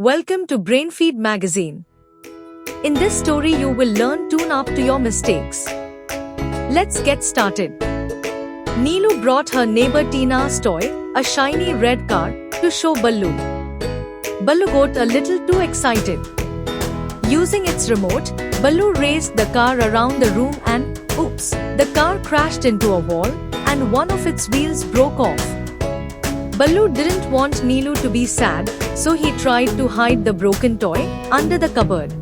Welcome to Brainfeed magazine. In this story you will learn tune up to your mistakes. Let's get started. Neelu brought her neighbor Tina's toy, a shiny red car, to show Ballu. Ballu got a little too excited. Using its remote, Ballu raced the car around the room and, oops, the car crashed into a wall and one of its wheels broke off. Ballu didn't want Neelu to be sad, so he tried to hide the broken toy under the cupboard.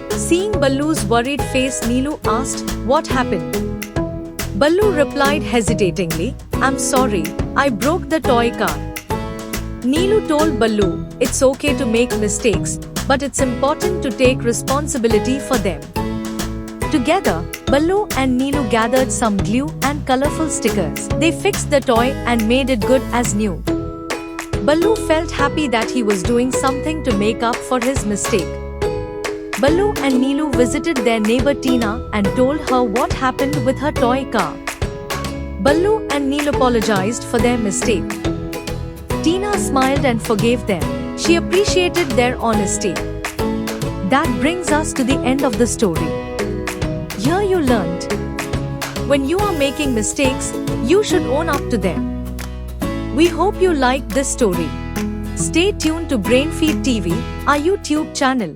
Seeing Ballu's worried face, Neelu asked, "What happened?" Ballu replied hesitatingly, "I'm sorry, I broke the toy car." Neelu told Ballu, "It's okay to make mistakes, but it's important to take responsibility for them." Together, Ballu and Neelu gathered some glue and colorful stickers. They fixed the toy and made it good as new. Ballu felt happy that he was doing something to make up for his mistake. Ballu and Neelu visited their neighbor Tina and told her what happened with her toy car. Ballu and Neelu apologized for their mistake. Tina smiled and forgave them. She appreciated their honesty. That brings us to the end of the story. Here you learned. When you are making mistakes, you should own up to them. We hope you liked this story. Stay tuned to Brainfeed TV, our YouTube channel.